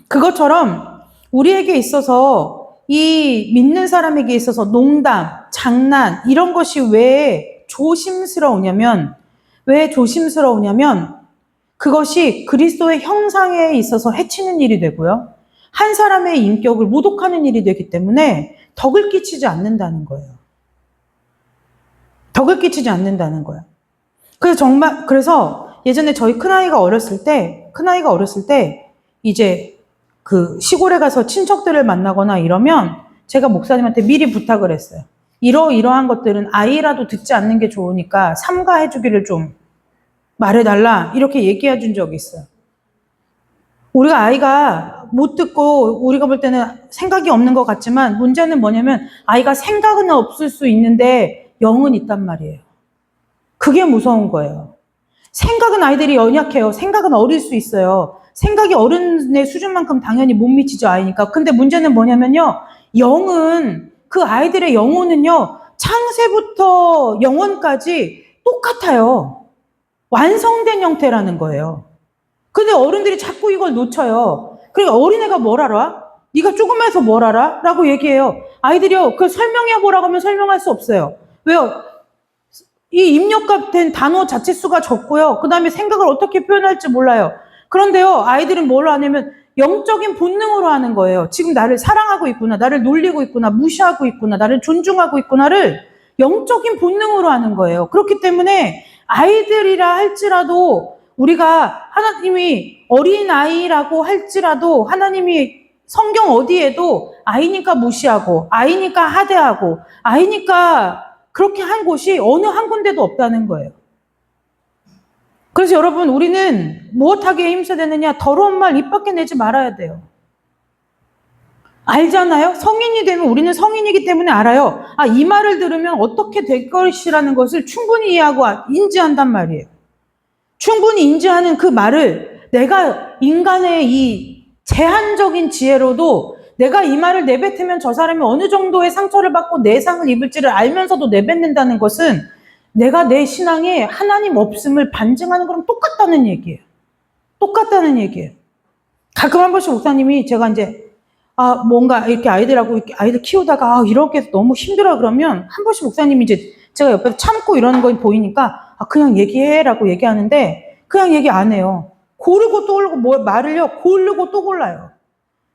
그것처럼 우리에게 있어서, 이 믿는 사람에게 있어서 농담, 장난 이런 것이 왜 조심스러우냐면 그것이 그리스도의 형상에 있어서 해치는 일이 되고요. 한 사람의 인격을 모독하는 일이 되기 때문에 덕을 끼치지 않는다는 거예요. 덕을 끼치지 않는다는 거예요. 그래서 예전에 저희 큰아이가 어렸을 때 이제 그 시골에 가서 친척들을 만나거나 이러면 제가 목사님한테 미리 부탁을 했어요. 이러한 것들은 아이라도 듣지 않는 게 좋으니까 삼가해 주기를 좀 말해달라, 이렇게 얘기해 준 적이 있어요. 우리가 아이가 못 듣고 우리가 볼 때는 생각이 없는 것 같지만 문제는 뭐냐면 아이가 생각은 없을 수 있는데 영은 있단 말이에요. 그게 무서운 거예요. 생각은 아이들이 연약해요. 생각은 어릴 수 있어요. 생각이 어른의 수준만큼 당연히 못 미치죠, 아이니까. 근데 문제는 뭐냐면요, 그 아이들의 영혼은요, 창세부터 영원까지 똑같아요. 완성된 형태라는 거예요. 근데 어른들이 자꾸 이걸 놓쳐요. 그러니까 어린애가 뭘 알아? 네가 조그마해서 뭘 알아? 라고 얘기해요. 아이들이요, 그걸 설명해보라고 하면 설명할 수 없어요. 왜요? 이 입력된 단어 자체 수가 적고요. 그 다음에 생각을 어떻게 표현할지 몰라요. 그런데요, 아이들은 뭘 하냐면 영적인 본능으로 하는 거예요. 지금 나를 사랑하고 있구나, 나를 놀리고 있구나, 무시하고 있구나, 나를 존중하고 있구나를 영적인 본능으로 하는 거예요. 그렇기 때문에 아이들이라 할지라도, 우리가 하나님이 어린아이라고 할지라도 하나님이 성경 어디에도 아이니까 무시하고, 아이니까 하대하고, 아이니까 그렇게 한 곳이 어느 한 군데도 없다는 거예요. 그래서 여러분, 우리는 무엇하기에 힘써야 되느냐? 더러운 말 입 밖에 내지 말아야 돼요. 알잖아요? 성인이 되면, 우리는 성인이기 때문에 알아요. 이 말을 들으면 어떻게 될 것이라는 것을 충분히 이해하고 인지한단 말이에요. 충분히 인지하는 그 말을 내가 인간의 이 제한적인 지혜로도 내가 이 말을 내뱉으면 저 사람이 어느 정도의 상처를 받고 내상을 입을지를 알면서도 내뱉는다는 것은 내가 내 신앙에 하나님 없음을 반증하는 거랑 똑같다는 얘기예요. 똑같다는 얘기예요. 가끔 한 번씩 목사님이, 제가 이제 뭔가 이렇게 아이들 키우다가 이렇게 해서 너무 힘들어 그러면 한 번씩 목사님이 이제 제가 옆에서 참고 이러는 거 보이니까 그냥 얘기해라고 얘기하는데 그냥 얘기 안 해요. 고르고 또 고르고 말을요 고르고 또 골라요.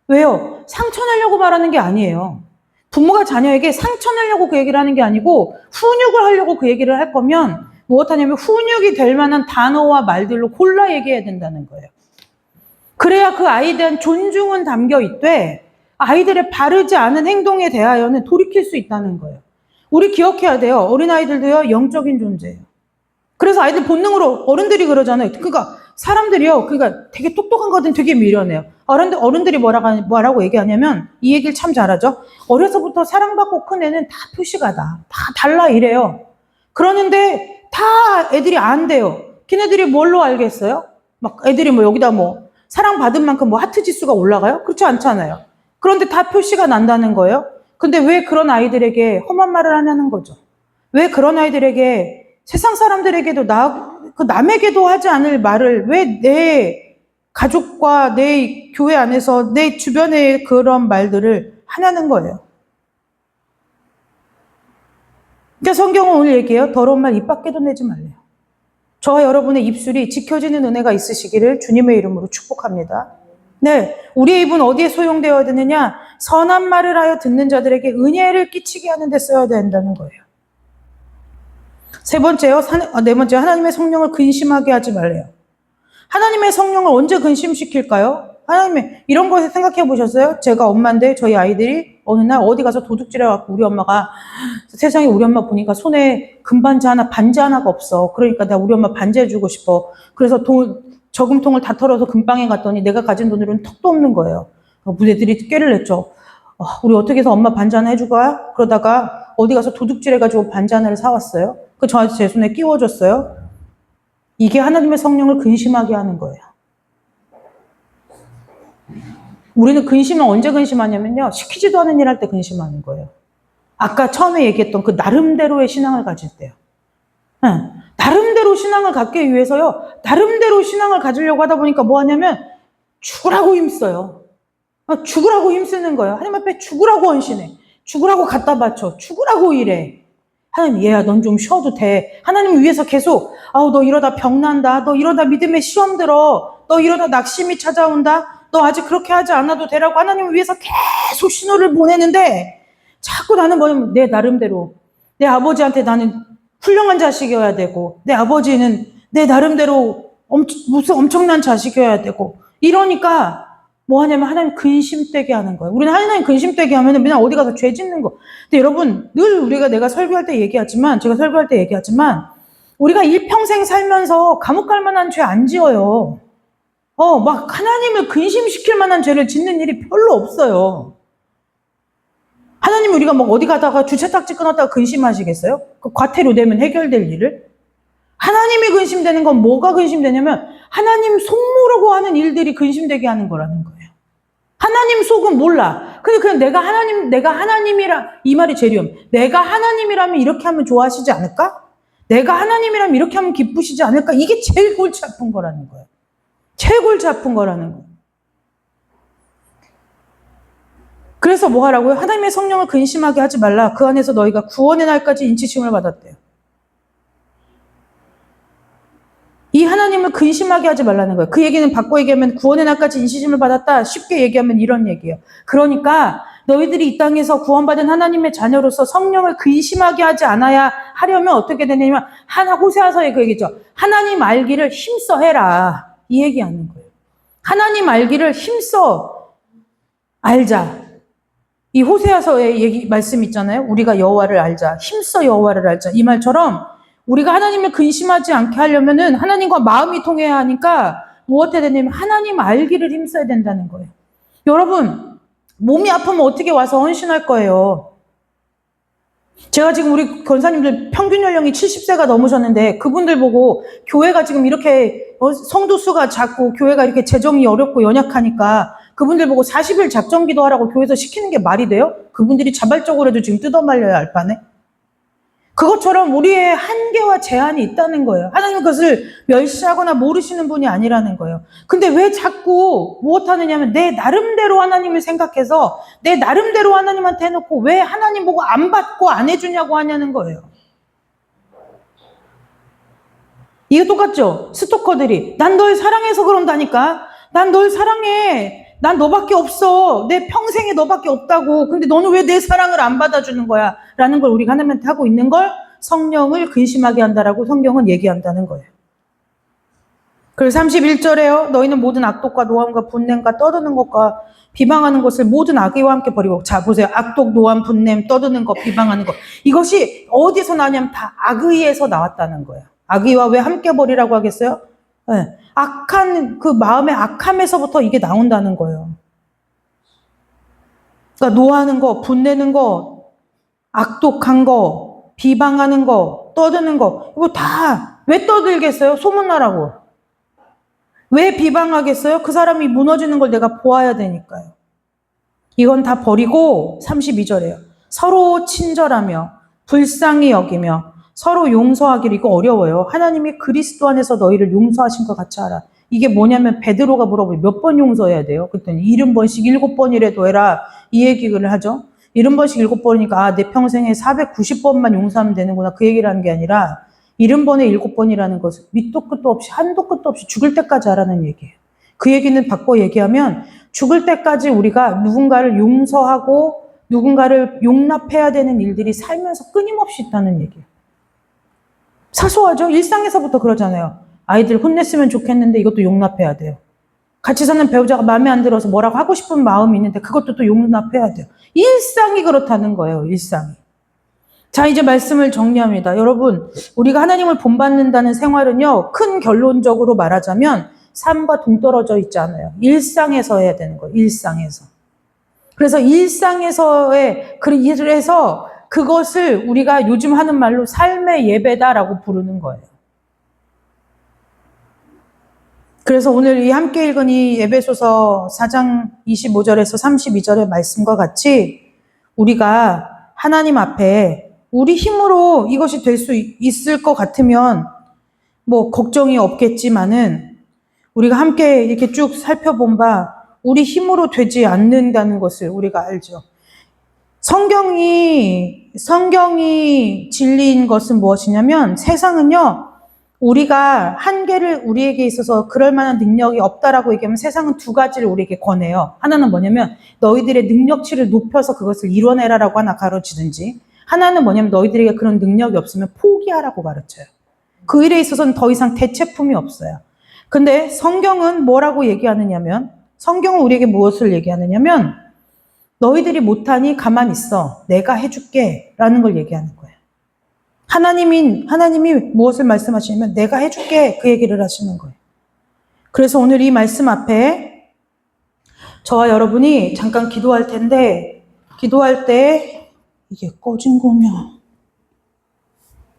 왜요? 상처 내려고 말하는 게 아니에요. 부모가 자녀에게 상처 내려고 그 얘기를 하는 게 아니고 훈육을 하려고 그 얘기를 할 거면 무엇하냐면 훈육이 될 만한 단어와 말들로 골라 얘기해야 된다는 거예요. 그래야 그 아이에 대한 존중은 담겨 있되 아이들의 바르지 않은 행동에 대하여는 돌이킬 수 있다는 거예요. 우리 기억해야 돼요. 어린아이들도요, 영적인 존재예요. 그래서 아이들 본능으로, 어른들이 그러잖아요. 그러니까 사람들이요, 그러니까 되게 똑똑한 거든 되게 미련해요. 어른들이 뭐라고 얘기하냐면, 이 얘기를 참 잘하죠. 어려서부터 사랑받고 큰 애는 다 표시가 다 달라 이래요. 그러는데 다 애들이 안 돼요. 걔네들이 뭘로 알겠어요? 막 애들이 여기다 사랑받은 만큼 하트 지수가 올라가요? 그렇지 않잖아요. 그런데 다 표시가 난다는 거예요. 근데 왜 그런 아이들에게 험한 말을 하냐는 거죠. 왜 그런 아이들에게 세상 사람들에게도 남에게도 하지 않을 말을 왜 내 가족과 내 교회 안에서 내 주변에 그런 말들을 하냐는 거예요. 그러니까 성경은 오늘 얘기해요. 더러운 말 입 밖에도 내지 말래요. 저와 여러분의 입술이 지켜지는 은혜가 있으시기를 주님의 이름으로 축복합니다. 네, 우리의 입은 어디에 소용되어야 되느냐? 선한 말을 하여 듣는 자들에게 은혜를 끼치게 하는 데 써야 된다는 거예요. 네 번째요. 하나님의 성령을 근심하게 하지 말래요. 하나님의 성령을 언제 근심시킬까요? 이런 거 생각해 보셨어요? 제가 엄마인데 저희 아이들이 어느 날 어디 가서 도둑질해갖고 우리 엄마가, 세상에 우리 엄마 보니까 손에 반지 하나가 없어. 그러니까 내가 우리 엄마 반지해주고 싶어. 그래서 저금통을 다 털어서 금방에 갔더니 내가 가진 돈으로는 턱도 없는 거예요. 애들이 꾀를 냈죠. 우리 어떻게 해서 엄마 반지 하나 해줄 거야? 그러다가 어디 가서 도둑질해가지고 반지 하나를 사왔어요. 저한테 제 손에 끼워줬어요. 이게 하나님의 성령을 근심하게 하는 거예요. 우리는 근심을 언제 근심하냐면요. 시키지도 않은 일 할 때 근심하는 거예요. 아까 처음에 얘기했던 그 나름대로의 신앙을 가질 때요. 응. 나름대로 신앙을 갖기 위해서요. 나름대로 신앙을 가지려고 하다 보니까 뭐 하냐면 죽으라고 힘써요. 죽으라고 힘쓰는 거예요. 하나님 앞에 죽으라고 헌신해. 죽으라고 갖다 바쳐. 죽으라고 일해. 하나님, 얘야, 넌 좀 쉬어도 돼. 하나님 위해서 계속, 아우, 너 이러다 병난다. 너 이러다 믿음의 시험 들어. 너 이러다 낙심이 찾아온다. 너 아직 그렇게 하지 않아도 되라고 하나님 위해서 계속 신호를 보내는데, 자꾸 나는 뭐냐면, 내 나름대로, 내 아버지한테 나는 훌륭한 자식이어야 되고, 내 아버지는 내 나름대로 무슨 엄청난 자식이어야 되고, 이러니까, 뭐 하냐면 하나님 근심되게 하는 거예요. 우리는 하나님 근심되게 하면 맨날 어디 가서 죄 짓는 거. 근데 여러분, 늘 내가 설교할 때 얘기하지만, 제가 설교할 때 얘기하지만, 우리가 일평생 살면서 감옥 갈 만한 죄 안 지어요. 막 하나님을 근심시킬 만한 죄를 짓는 일이 별로 없어요. 하나님 우리가 막 어디 가다가 주차딱지 끊었다가 근심하시겠어요? 그 과태료 내면 해결될 일을? 하나님이 근심되는 건 뭐가 근심되냐면 하나님 속 모르고 하는 일들이 근심되게 하는 거라는 거예요. 하나님 속은 몰라. 근데 그냥 내가 하나님이라, 이 말이 제리움. 내가 하나님이라면 이렇게 하면 좋아하시지 않을까? 내가 하나님이라면 이렇게 하면 기쁘시지 않을까? 이게 제일 골치 아픈 거라는 거예요. 제일 골치 아픈 거라는 거예요. 그래서 뭐 하라고요? 하나님의 성령을 근심하게 하지 말라. 그 안에서 너희가 구원의 날까지 인치심을 받았대요. 이 하나님을 근심하게 하지 말라는 거예요. 그 얘기는 바꿔 얘기하면 구원의 날까지 인치심을 받았다. 쉽게 얘기하면 이런 얘기예요. 그러니까 너희들이 이 땅에서 구원받은 하나님의 자녀로서 성령을 근심하게 하지 않아야 하려면 어떻게 되냐면 호세아서에 그 얘기죠. 하나님 알기를 힘써 해라. 이 얘기하는 거예요. 하나님 알기를 힘써 알자. 이 호세아서의 말씀 있잖아요. 우리가 여호와를 알자. 힘써 여호와를 알자. 이 말처럼 우리가 하나님을 근심하지 않게 하려면은 하나님과 마음이 통해야 하니까 무엇 해야 되냐면 하나님 알기를 힘써야 된다는 거예요. 여러분, 몸이 아프면 어떻게 와서 헌신할 거예요? 제가 지금 우리 권사님들 평균 연령이 70세가 넘으셨는데 그분들 보고 교회가 지금 이렇게 성도 수가 작고 교회가 이렇게 재정이 어렵고 연약하니까 그분들 보고 40일 작정기도 하라고 교회에서 시키는 게 말이 돼요? 그분들이 자발적으로도 지금 뜯어말려야 할 바네? 그것처럼 우리의 한계와 제한이 있다는 거예요. 하나님은 그것을 멸시하거나 모르시는 분이 아니라는 거예요. 근데 왜 자꾸 무엇 하느냐면 내 나름대로 하나님을 생각해서 내 나름대로 하나님한테 해놓고 왜 하나님 보고 안 받고 안 해주냐고 하냐는 거예요. 이게 똑같죠? 스토커들이 난 널 사랑해서 그런다니까. 난 널 사랑해. 난 너밖에 없어. 내 평생에 너밖에 없다고. 근데 너는 왜 내 사랑을 안 받아주는 거야? 라는 걸 우리가 하나님한테 하고 있는 걸 성령을 근심하게 한다라고 성경은 얘기한다는 거예요. 그래서 31절에요. 너희는 모든 악독과 노함과 분냄과 떠드는 것과 비방하는 것을 모든 악의와 함께 버리고. 자, 보세요. 악독, 노함, 분냄, 떠드는 것, 비방하는 것. 이것이 어디서 나냐면 다 악의에서 나왔다는 거예요. 악의와 왜 함께 버리라고 하겠어요? 네. 악한 그 마음의 악함에서부터 이게 나온다는 거예요. 그러니까 노하는 거, 분내는 거, 악독한 거, 비방하는 거, 떠드는 거 이거 다 왜 떠들겠어요? 소문나라고. 왜 비방하겠어요? 그 사람이 무너지는 걸 내가 보아야 되니까요. 이건 다 버리고 32절에요. 서로 친절하며 불쌍히 여기며 서로 용서하기를. 이거 어려워요. 하나님이 그리스도 안에서 너희를 용서하신 것 같이 하라. 이게 뭐냐면 베드로가 물어보니 몇 번 용서해야 돼요? 그랬더니 70번씩 7번이라도 해라. 이 얘기를 하죠. 70번씩 7번이니까 내 평생에 490번만 용서하면 되는구나. 그 얘기를 하는 게 아니라 70번에 7번이라는 것은 밑도 끝도 없이 한도 끝도 없이 죽을 때까지 하라는 얘기예요. 그 얘기는 바꿔 얘기하면 죽을 때까지 우리가 누군가를 용서하고 누군가를 용납해야 되는 일들이 살면서 끊임없이 있다는 얘기예요. 사소하죠? 일상에서부터 그러잖아요. 아이들 혼냈으면 좋겠는데 이것도 용납해야 돼요. 같이 사는 배우자가 마음에 안 들어서 뭐라고 하고 싶은 마음이 있는데 그것도 또 용납해야 돼요. 일상이 그렇다는 거예요. 일상이. 자, 이제 말씀을 정리합니다. 여러분, 우리가 하나님을 본받는다는 생활은요. 큰 결론적으로 말하자면 삶과 동떨어져 있지 않아요. 일상에서 해야 되는 거예요. 일상에서. 그래서 그래서 그것을 우리가 요즘 하는 말로 삶의 예배다라고 부르는 거예요. 그래서 오늘 이 함께 읽은 이 에베소서 4장 25절에서 32절의 말씀과 같이 우리가 하나님 앞에 우리 힘으로 이것이 될 수 있을 것 같으면 뭐 걱정이 없겠지만은 우리가 함께 이렇게 쭉 살펴본 바 우리 힘으로 되지 않는다는 것을 우리가 알죠. 성경이 진리인 것은 무엇이냐면 세상은요, 우리가 한계를 우리에게 있어서 그럴 만한 능력이 없다라고 얘기하면 세상은 두 가지를 우리에게 권해요. 하나는 뭐냐면 너희들의 능력치를 높여서 그것을 이뤄내라라고 하나 가르치든지, 하나는 뭐냐면 너희들에게 그런 능력이 없으면 포기하라고 가르쳐요. 그 일에 있어서는 더 이상 대체품이 없어요. 근데 성경은 뭐라고 얘기하느냐면, 성경은 우리에게 무엇을 얘기하느냐면 너희들이 못하니 가만히 있어. 내가 해줄게. 라는 걸 얘기하는 거예요. 하나님이 무엇을 말씀하시냐면 내가 해줄게. 그 얘기를 하시는 거예요. 그래서 오늘 이 말씀 앞에 저와 여러분이 잠깐 기도할 텐데, 기도할 때 이게 꺼진 거면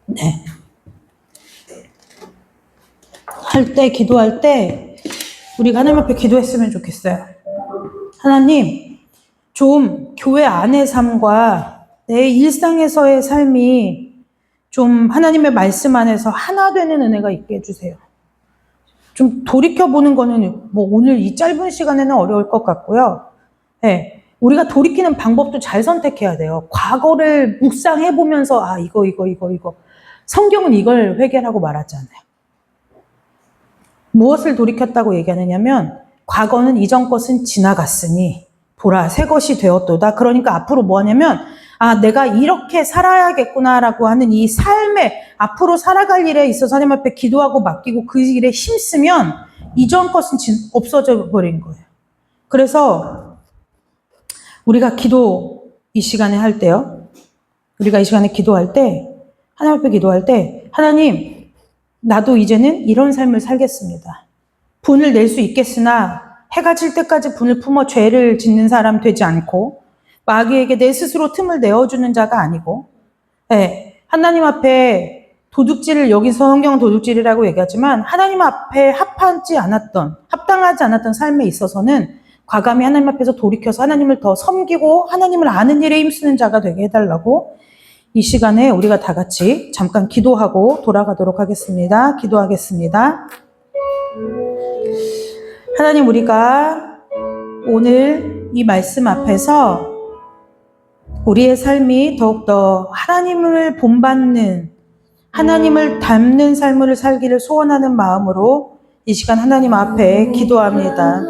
네. 기도할 때 우리가 하나님 앞에 기도했으면 좋겠어요. 하나님, 좀 교회 안의 삶과 내 일상에서의 삶이 좀 하나님의 말씀 안에서 하나 되는 은혜가 있게 해주세요. 좀 돌이켜보는 거는 뭐 오늘 이 짧은 시간에는 어려울 것 같고요. 네, 우리가 돌이키는 방법도 잘 선택해야 돼요. 과거를 묵상해보면서 이거. 성경은 이걸 회개라고 말하지 않아요. 무엇을 돌이켰다고 얘기하느냐면 과거는 이전 것은 지나갔으니 보라 새 것이 되었도다. 그러니까 앞으로 뭐 하냐면 내가 이렇게 살아야겠구나라고 하는 이 삶에 앞으로 살아갈 일에 있어서 하나님 앞에 기도하고 맡기고 그 일에 힘쓰면 이전 것은 없어져 버린 거예요. 그래서 우리가 기도 이 시간에 할 때요. 우리가 이 시간에 기도할 때 하나님 앞에 기도할 때 하나님, 나도 이제는 이런 삶을 살겠습니다. 분을 낼 수 있겠으나 해가 질 때까지 분을 품어 죄를 짓는 사람 되지 않고 마귀에게 내 스스로 틈을 내어주는 자가 아니고, 하나님 앞에 도둑질을, 여기서 성경은 도둑질이라고 얘기하지만 하나님 앞에 합당하지 않았던 삶에 있어서는 과감히 하나님 앞에서 돌이켜서 하나님을 더 섬기고 하나님을 아는 일에 힘쓰는 자가 되게 해달라고 이 시간에 우리가 다 같이 잠깐 기도하고 돌아가도록 하겠습니다. 기도하겠습니다. 하나님, 우리가 오늘 이 말씀 앞에서 우리의 삶이 더욱더 하나님을 본받는, 하나님을 닮는 삶을 살기를 소원하는 마음으로 이 시간 하나님 앞에 기도합니다.